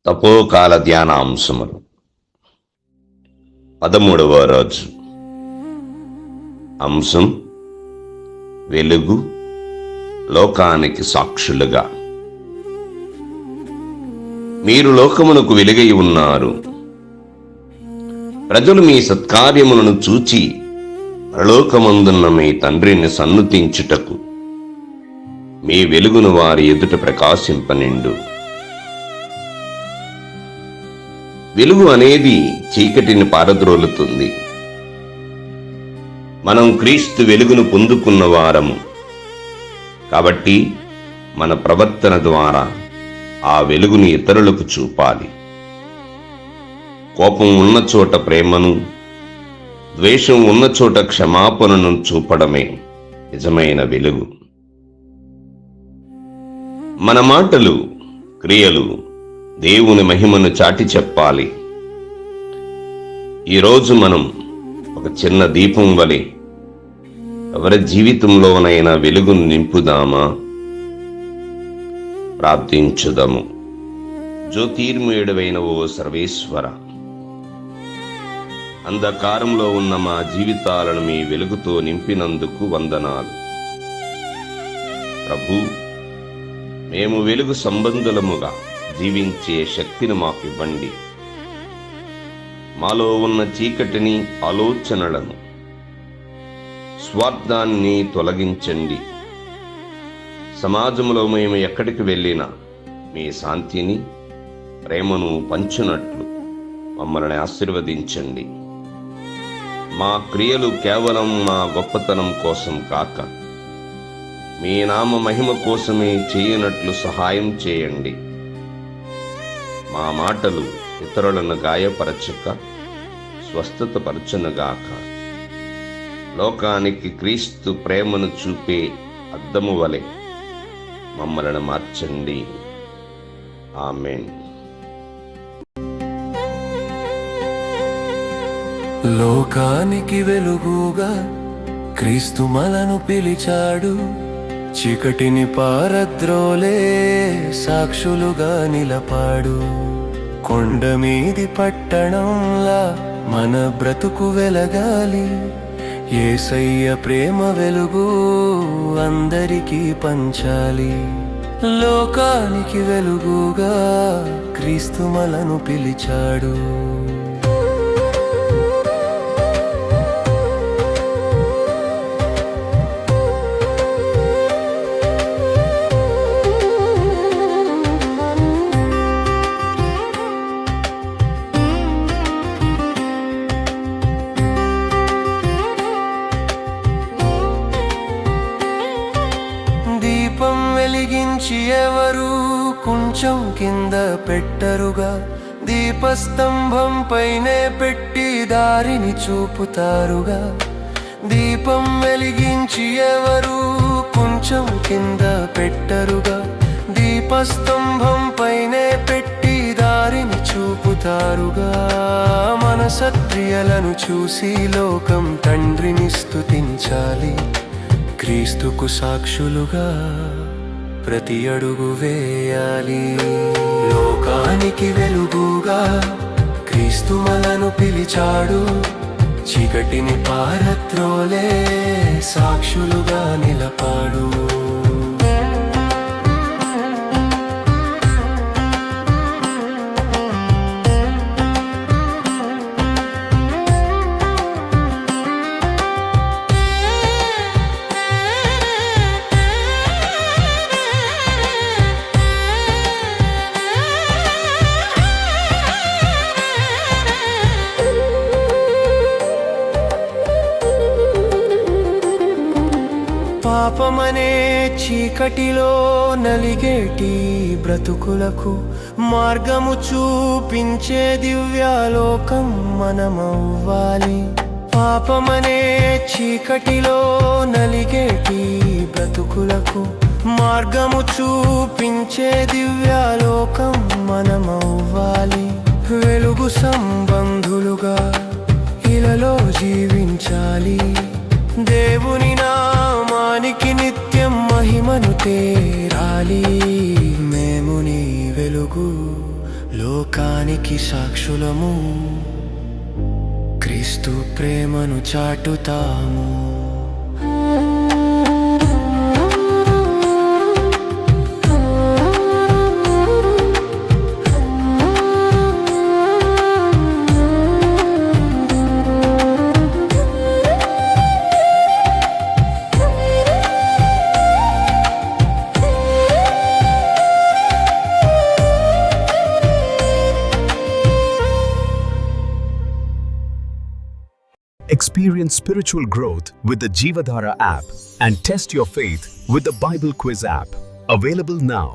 తపోకాల ధ్యానాంశములు 13వ రోజు. అంశం వెలుగు లోకానికి సాక్షులుగా. మీరు లోకమునకు వెలుగై ఉన్నారు. ప్రజలు మీ సత్కార్యములను చూచి పరలోకమందున్న మీ తండ్రిని సన్నుతించుటకు మీ వెలుగును వారి ఎదుట ప్రకాశింపనిండు. వెలుగు అనేది చీకటిని పారద్రోలుతుంది. మనం క్రీస్తు వెలుగును పొందుకున్న వారము కాబట్టి మన ప్రవర్తన ద్వారా ఆ వెలుగును ఇతరులకు చూపాలి. కోపం ఉన్న చోట ప్రేమను, ద్వేషం ఉన్న చోట క్షమాపణను చూపడమే నిజమైన వెలుగు. మన మాటలు, క్రియలు దేవుని మహిమను చాటి చెప్పాలి. ఈరోజు మనం ఒక చిన్న దీపం వలె ఎవరి జీవితంలోనైనా వెలుగును నింపుదామా? ప్రార్థించుదాము. జ్యోతిర్మయుడవైన ఓ సర్వేశ్వర, అంధకారంలో ఉన్న మా జీవితాలను మీ వెలుగుతో నింపినందుకు వందనాలు. ప్రభు, మేము వెలుగు సంబంధులముగా జీవించే శక్తిని మాకివ్వండి. మాలో ఉన్న చీకటిని, ఆలోచనలను, స్వార్థాన్ని తొలగించండి. సమాజంలో మేము ఎక్కడికి వెళ్ళినా మీ శాంతిని, ప్రేమను పంచునట్లు మమ్మల్ని ఆశీర్వదించండి. మా క్రియలు కేవలం మా గొప్పతనం కోసం కాక మీ నామ మహిమ కోసమే చేయనట్లు సహాయం చేయండి. మా మాటలు ఇతరులను గాయపరచక స్వస్థతపరచునుగాక. లోకానికి క్రీస్తు ప్రేమను చూపే అద్దము వలె మమ్మల్ని మార్చండి. ఆమేన్. లోకానికి వెలుగుగా క్రీస్తు మనను పిలిచాడు. చీకటిని పారద్రోలే సాక్షులుగా నిలపాడు. కొండ మీది పట్టణంలా మన బ్రతుకు వెలగాలి. యేసయ్య ప్రేమ వెలుగు అందరికీ పంచాలి. లోకానికి వెలుగుగా క్రీస్తు మనను పిలిచాడు. దీపం వెలిగించి ఎవరు కొంచెం కింద పెట్టరుగా. దీపస్తంభం పైనే పెట్టి దారిని చూపుతారుగా. దీపం వెలిగించి ఎవరు కొంచెం కింద పెట్టరుగా. దీపస్తంభం పైనే పెట్టి దారిని చూపుతారుగా. మన సత్క్రియలను చూసి లోకం తండ్రిని స్తుతించాలి. క్రీస్తుకు సాక్షులుగా ప్రతి అడుగు వేయాలి. లోకానికి వెలుగుగా క్రీస్తు మనను పిలిచాడు. చీకటిని పారద్రోలే సాక్షులుగా నిలపాడు. పాపమనే చీకటిలో నలిగేటి బ్రతుకులకు మార్గము చూపించే దివ్యాలోకం మనమవ్వాలి. పాపమనే చీకటిలో నలిగేటి బ్రతుకులకు మార్గము చూపించే దివ్యాలోకం మనమవ్వాలి. వెలుగు సంబంధులుగా ఇలలో జీవించాలి. దేవుని నామానికి నిత్యం మహిమను తేరాలి. మేము నీ వెలుగు సత్యానికి సాక్షులము, క్రీస్తు ప్రేమను చాటుతాము. Experience spiritual growth with the Jeevadhara app and test your faith with the Bible Quiz app. Available now.